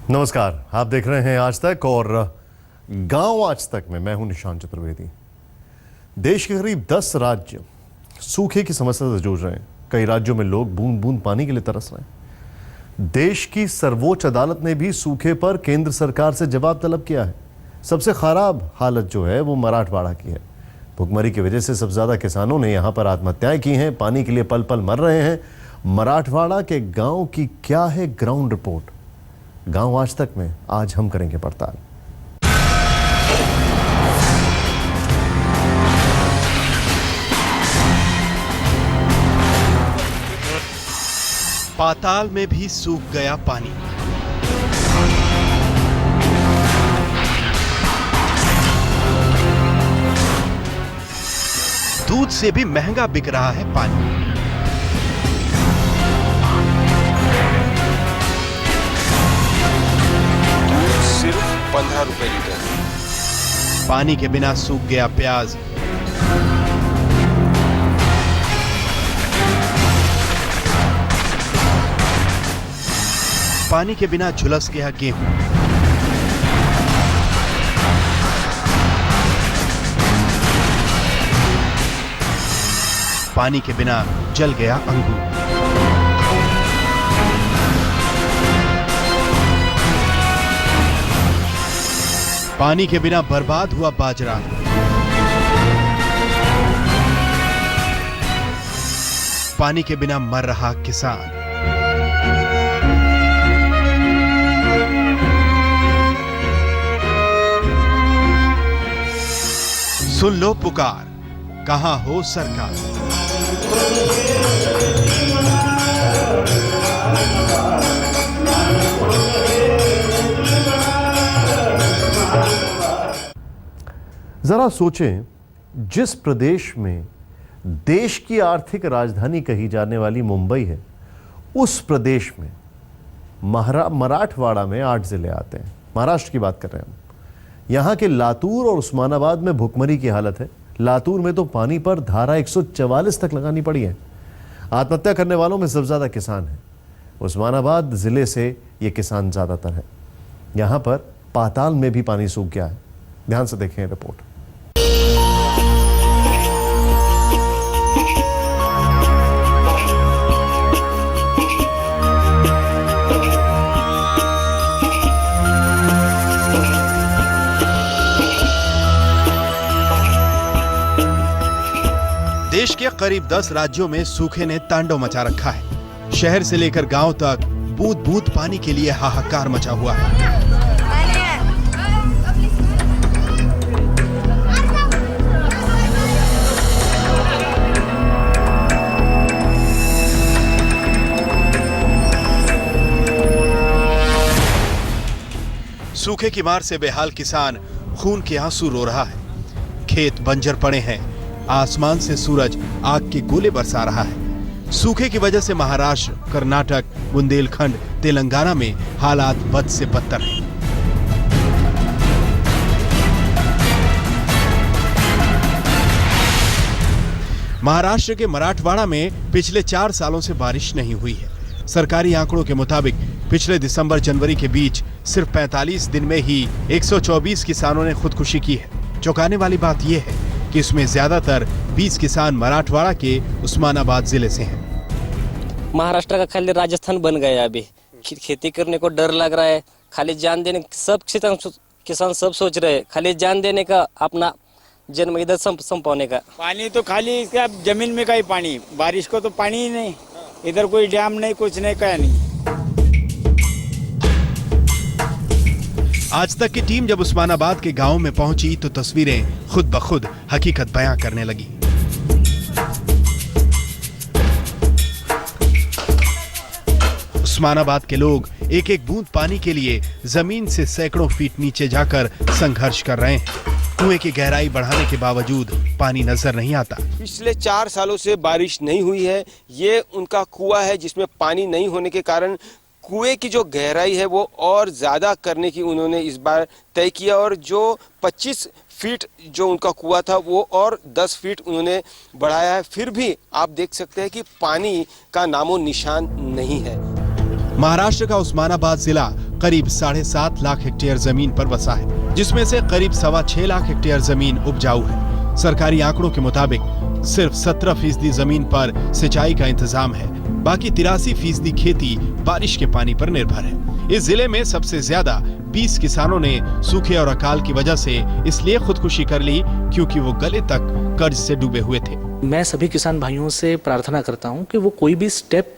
नमस्कार, आप देख रहे हैं आज तक और गांव आज तक में मैं हूं निशांत चतुर्वेदी। देश के करीब 10 राज्य सूखे की समस्या से जूझ रहे हैं। कई राज्यों में लोग बूंद बूंद पानी के लिए तरस रहे हैं। देश की सर्वोच्च अदालत ने भी सूखे पर केंद्र सरकार से जवाब तलब किया है। सबसे खराब हालत जो है वो मराठवाड़ा की है। भुखमरी की वजह से सबसे ज्यादा किसानों ने यहां पर आत्महत्याएं की हैं, पानी के लिए पल पल मर रहे हैं। मराठवाड़ा के गांव की क्या है ग्राउंड रिपोर्ट? गांव आज तक में आज हम करेंगे पड़ताल। पाताल में भी सूख गया पानी। दूध से भी महंगा बिक रहा है पानी। दूध सिर्फ 15 रुपए लीटर। पानी के बिना सूख गया प्याज। पानी के बिना झुलस गया गेहूं। पानी के बिना जल गया अंगूर। पानी के बिना बर्बाद हुआ बाजरा। पानी के बिना मर रहा किसान। सुन लो पुकार, कहां हो सरकार। जरा सोचें, जिस प्रदेश में देश की आर्थिक राजधानी कही जाने वाली मुंबई है, उस प्रदेश में मराठवाड़ा में 8 जिले आते हैं। महाराष्ट्र की बात कर रहे हैं हम। यहां के लातूर और उस्मानाबाद में भुखमरी की हालत है। लातूर में तो पानी पर धारा 144 तक लगानी पड़ी है। आत्महत्या करने वालों में सबसे ज्यादा किसान हैं। उस्मानाबाद जिले से ये किसान ज्यादातर है। यहां पर पाताल में भी पानी सूख गया है। ध्यान से देखें रिपोर्ट। देश के करीब 10 राज्यों में सूखे ने तांडव मचा रखा है। शहर से लेकर गांव तक बूंद बूंद पानी के लिए हाहाकार मचा हुआ है। सूखे की मार से बेहाल किसान खून के आंसू रो रहा है। खेत बंजर पड़े हैं। आसमान से सूरज आग के गोले बरसा रहा है। सूखे की वजह से महाराष्ट्र, कर्नाटक, बुंदेलखंड, तेलंगाना में हालात बद से बदतर हैं। महाराष्ट्र के मराठवाड़ा में पिछले 4 सालों से बारिश नहीं हुई है। सरकारी आंकड़ों के मुताबिक पिछले दिसंबर-जनवरी के बीच सिर्फ 45 दिन में ही 124 किसानों ने खुदकुशी की है। चौंकाने वाली बात यह है कि इसमें ज्यादातर 20 किसान मराठवाड़ा के उस्मानाबाद जिले से हैं। महाराष्ट्र का खाली राजस्थान बन गया है। अभी खेती करने को डर लग रहा है। खाली जान देने, सब किसान सब सोच रहे हैं खाली जान देने का, अपना जन्म इधर संपाने का। पानी तो खाली इसका जमीन में का ही पानी, बारिश को तो पानी ही नहीं। इधर कोई डैम नहीं, कुछ नहीं, क्या नहीं। आज तक की टीम जब उस्मानाबाद के गांव में पहुंची तो तस्वीरें खुद ब खुद हकीकत बयां करने लगी। उस्मानाबाद के लोग एक एक बूंद पानी के लिए जमीन से सैकड़ों फीट नीचे जाकर संघर्ष कर रहे हैं। कुएं की गहराई बढ़ाने के बावजूद पानी नजर नहीं आता। पिछले 4 सालों से बारिश नहीं हुई है। ये उनका कुआं है जिसमें पानी नहीं होने के कारण कुएं की जो गहराई है वो और ज़्यादा करने की उन्होंने इस बार तय किया और जो 25 फीट जो उनका कुआं था वो और 10 फीट उन्होंने बढ़ाया है। फिर भी आप देख सकते हैं कि पानी का नामो निशान नहीं है। महाराष्ट्र का उस्मानाबाद जिला करीब 7.5 लाख हेक्टेयर जमीन पर बसा है, जिसमें से करीब 6.25 लाख हेक्टेयर जमीन उपजाऊ है। सरकारी आंकड़ों के मुताबिक सिर्फ 17% जमीन पर सिंचाई का इंतजाम है, बाकी 83% खेती बारिश के पानी पर निर्भर है। इस जिले में सबसे ज्यादा 20 किसानों ने सूखे और अकाल की वजह से इसलिए खुदकुशी कर ली क्योंकि वो गले तक कर्ज से डूबे हुए थे। मैं सभी किसान भाइयों से प्रार्थना करता हूं कि वो कोई भी स्टेप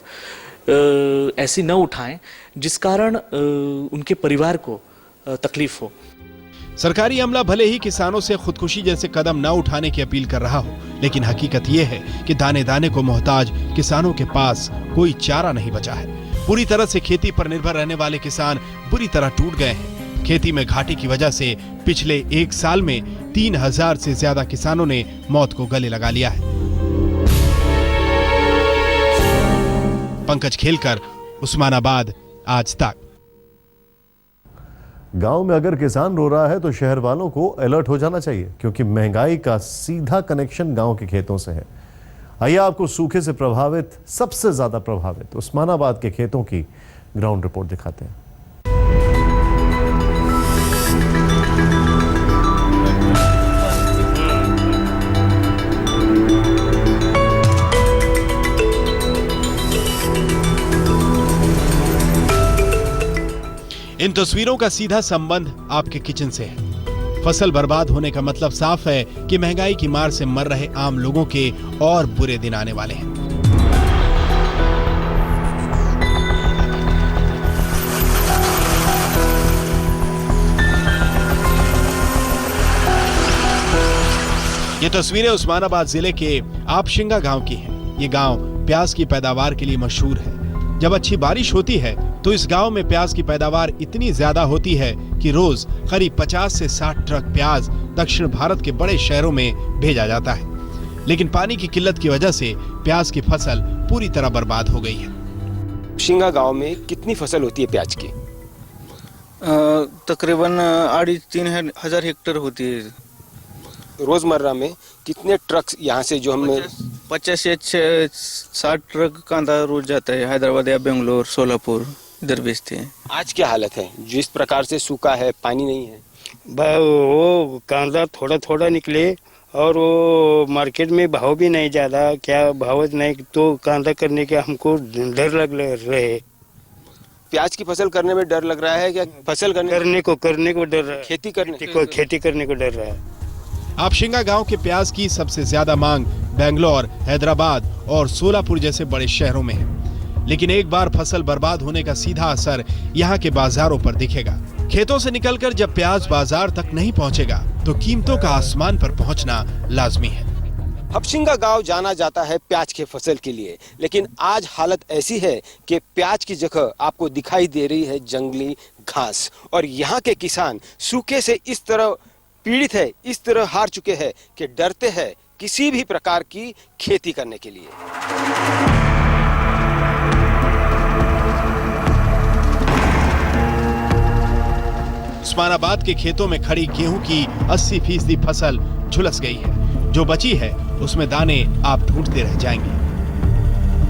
ऐसी न उठाएं जिस कारण उनके परिवार को तकलीफ हो। सरकारी अमला भले ही किसानों से खुदकुशी जैसे कदम न उठाने की अपील कर रहा हो, लेकिन हकीकत यह है कि दाने दाने को मोहताज किसानों के पास कोई चारा नहीं बचा है। पूरी तरह से खेती पर निर्भर रहने वाले किसान बुरी तरह टूट गए हैं। खेती में घाटे की वजह से पिछले 1 साल में 3000 से ज्यादा किसानों ने मौत को गले लगा लिया है। पंकज खेलकर, उस्मानाबाद, आज तक। गांव में अगर किसान रो रहा है तो शहर वालों को अलर्ट हो जाना चाहिए, क्योंकि महंगाई का सीधा कनेक्शन गांव के खेतों से है। आइए आपको सूखे से प्रभावित, सबसे ज्यादा प्रभावित उस्मानाबाद के खेतों की ग्राउंड रिपोर्ट दिखाते हैं। इन तस्वीरों का सीधा संबंध आपके किचन से है। फसल बर्बाद होने का मतलब साफ है कि महंगाई की मार से मर रहे आम लोगों के और बुरे दिन आने वाले हैं। ये तस्वीरें उस्मानाबाद जिले के आपशिंगा गांव की हैं। ये गांव प्याज की पैदावार के लिए मशहूर है। जब अच्छी बारिश होती है तो इस गांव में प्याज की पैदावार इतनी ज्यादा होती है कि रोज करीब 50 से 60 ट्रक प्याज दक्षिण भारत के बड़े शहरों में भेजा जाता है। लेकिन पानी की किल्लत की वजह से प्याज की फसल पूरी तरह बर्बाद हो गई है। शिंगा गांव में कितनी फसल होती है प्याज की? तकरीबन 2.5-3 हजार हेक्टेयर होती है। रोजमर्रा में कितने ट्रक्स यहाँ से जो हम 50 से 60 ट्रक कांदा रोज जाता है। हैदराबाद या बेंगलोर, सोलापुर इधर बेचते हैं। आज क्या हालत है? जिस प्रकार से सूखा है, पानी नहीं है, वो कांदा थोड़ा थोड़ा निकले और वो मार्केट में भाव भी नहीं ज्यादा, क्या भाव नहीं, तो कांदा करने के हमको डर लग रहे। प्याज की फसल करने में डर लग रहा है क्या? फसल करने को डर रहा है। खेती करने को डर रहा है। आपशिंगा गांव के प्याज की सबसे ज्यादा मांग बेंगलोर, हैदराबाद और सोलापुर जैसे बड़े शहरों में है। लेकिन एक बार फसल बर्बाद होने का सीधा असर यहाँ के बाजारों पर दिखेगा। खेतों से निकलकर जब प्याज बाजार तक नहीं पहुँचेगा तो कीमतों का आसमान पर पहुँचना लाजमी है। हपशिंगा गांव जाना जाता है प्याज के फसल के लिए, लेकिन आज हालत ऐसी है कि प्याज की जगह आपको दिखाई दे रही है जंगली घास। और यहाँ के किसान सूखे से इस तरह पीड़ित है, इस तरह हार चुके हैं कि डरते हैं किसी भी प्रकार की खेती करने के लिए। उस्मानाबाद के खेतों में खड़ी गेहूं की 80% फसल झुलस गई है। जो बची है उसमें दाने आप ढूंढते रह जाएंगे।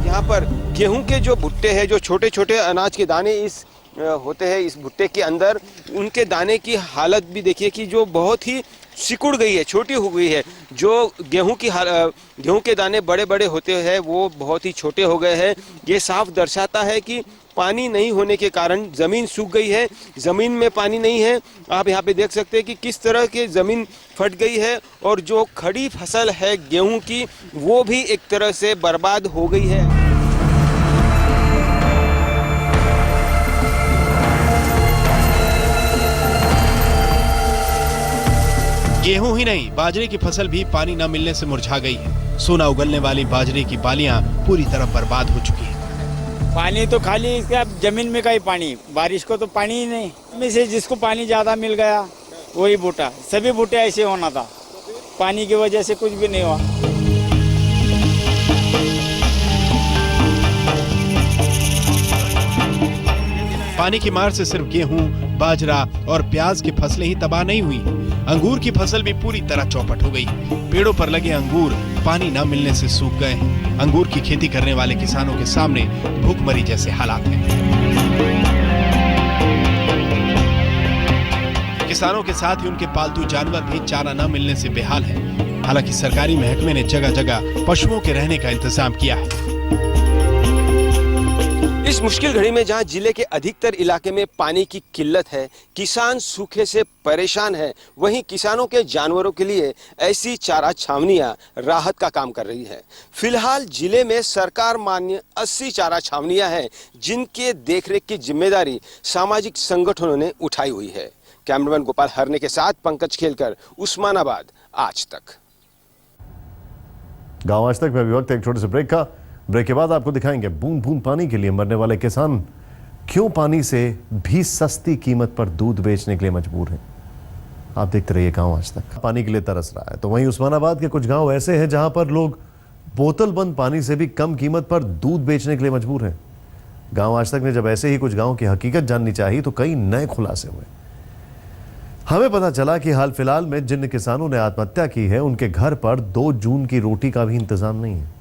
यहाँ पर गेहूं के जो भुट्टे हैं, जो छोटे छोटे अनाज के दाने इस होते हैं इस भुट्टे के अंदर, उनके दाने की हालत भी देखिए कि जो बहुत ही सिकुड़ गई है, छोटी हो गई है। जो गेहूं के दाने बड़े बड़े होते हैं वो बहुत ही छोटे हो गए हैं। ये साफ दर्शाता है कि पानी नहीं होने के कारण ज़मीन सूख गई है, ज़मीन में पानी नहीं है। आप यहाँ पे देख सकते हैं कि किस तरह की ज़मीन फट गई है और जो खड़ी फसल है गेहूं की वो भी एक तरह से बर्बाद हो गई है। गेहूं ही नहीं, बाजरे की फसल भी पानी न मिलने से मुरझा गई है। सोना उगलने वाली बाजरे की बालियां पूरी तरह बर्बाद हो चुकी है। पानी तो खाली इसका जमीन में का ही पानी, बारिश को तो पानी ही नहीं। में से जिसको पानी ज्यादा मिल गया वही बूटा, सभी बूटे ऐसे होना था, पानी की वजह से कुछ भी नहीं हुआ। पानी की मार से सिर्फ गेहूं, बाजरा और प्याज की फसलें ही तबाह नहीं हुई, अंगूर की फसल भी पूरी तरह चौपट हो गई। पेड़ों पर लगे अंगूर पानी न मिलने से सूख गए हैं। अंगूर की खेती करने वाले किसानों के सामने भूखमरी जैसे हालात हैं। किसानों के साथ ही उनके पालतू जानवर भी चारा न मिलने से बेहाल है। हालांकि सरकारी महकमे ने जगह जगह पशुओं के रहने का इंतजाम किया है। इस मुश्किल घड़ी में जहां जिले के अधिकतर इलाके में पानी की किल्लत है, किसान सूखे से परेशान है, वहीं किसानों के जानवरों के लिए ऐसी चारा छावनियां राहत का काम कर रही है। फिलहाल जिले में सरकार मान्य 80 चारा छावनियां हैं, जिनके देखरेख की जिम्मेदारी सामाजिक संगठनों ने उठाई हुई है। कैमरामैन गोपाल हरने के साथ पंकज खेलकर, उस्मानाबाद, आज तक। गांव आज तक में अभी वक्त एक छोटे से ब्रेक का। ब्रेक के बाद आपको दिखाएंगे बूंद बूंद पानी के लिए मरने वाले किसान क्यों पानी से भी सस्ती कीमत पर दूध बेचने के लिए मजबूर हैं। आप देखते रहिए गांव आज तक। पानी के लिए तरस रहा है तो वहीं उस्मानाबाद के कुछ गांव ऐसे हैं जहां पर लोग बोतल बंद पानी से भी कम कीमत पर दूध बेचने के लिए मजबूर हैं। गांव आज तक ने जब ऐसे ही कुछ गांव की हकीकत जाननी चाहिए तो कई नए खुलासे हुए। हमें पता चला कि हाल फिलहाल में जिन किसानों ने आत्महत्या की है उनके घर पर 2 जून की रोटी का भी इंतजाम नहीं है।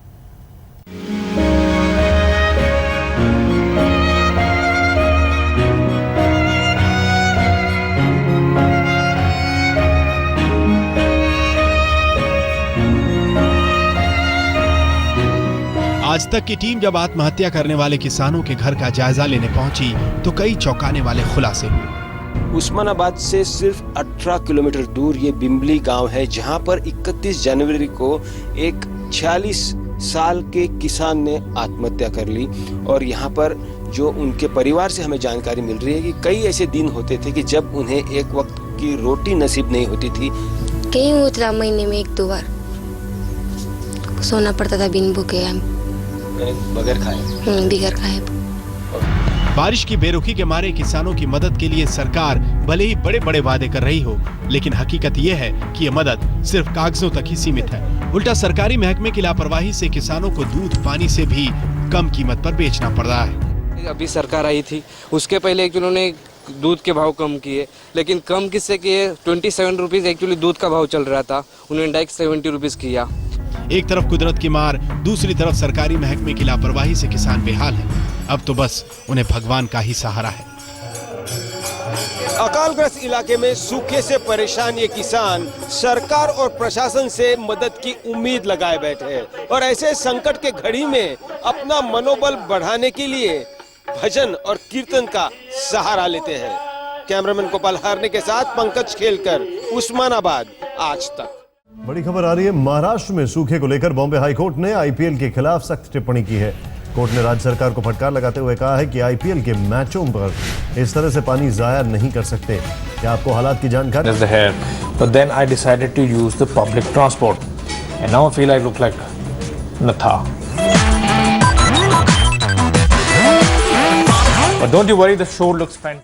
आज तक की टीम जब आत्महत्या करने वाले किसानों के घर का जायजा लेने पहुंची तो कई चौंकाने वाले खुलासे। उस्मानाबाद से सिर्फ 18 किलोमीटर दूर ये बिम्बली गांव है, जहां पर 31 जनवरी को एक 46 साल के किसान ने आत्महत्या कर ली। और यहाँ पर जो उनके परिवार से हमें जानकारी मिल रही है कि कई ऐसे दिन होते थे कि जब उन्हें एक वक्त की रोटी नसीब नहीं होती थी। कहीं होता महीने में 1-2 बार सोना पड़ता था बिन भूखे, बगैर खाए। बारिश की बेरुखी के मारे किसानों की मदद के लिए सरकार भले ही बड़े बड़े वादे कर रही हो, लेकिन हकीकत यह है कि ये मदद सिर्फ कागजों तक ही सीमित है। उल्टा सरकारी महकमे की लापरवाही से किसानों को दूध पानी से भी कम कीमत पर बेचना पड़ रहा है। अभी सरकार आई थी, उसके पहले एक्चुअली उन्होंने दूध के भाव कम किए, लेकिन कम किससे किए? 27 रुपीज एक्चुअली दूध का भाव चल रहा था, उन्होंने डायरेक्ट 70 रुपीज किया। एक तरफ कुदरत की मार, दूसरी तरफ सरकारी महकमे की लापरवाही से किसान बेहाल है। अब तो बस उन्हें भगवान का ही सहारा है। अकालग्रस्त इलाके में सूखे से परेशान ये किसान सरकार और प्रशासन से मदद की उम्मीद लगाए बैठे हैं और ऐसे संकट के घड़ी में अपना मनोबल बढ़ाने के लिए भजन और कीर्तन का सहारा लेते हैं। कैमरामैन गोपाल हरने के साथ पंकज खेलकर, उस्मानाबाद, आज तक। बड़ी खबर आ रही है। महाराष्ट्र में सूखे को लेकर बॉम्बे हाईकोर्ट ने आईपीएल के खिलाफ सख्त टिप्पणी की है। कोर्ट ने राज्य सरकार को फटकार लगाते हुए कहा है कि आईपीएल के मैचों पर इस तरह से पानी जाया नहीं कर सकते। क्या आपको हालात की जानकारी है? But then I decided to use the public transport, and now I feel I look like Natha. But don't you worry, the show looks fantastic.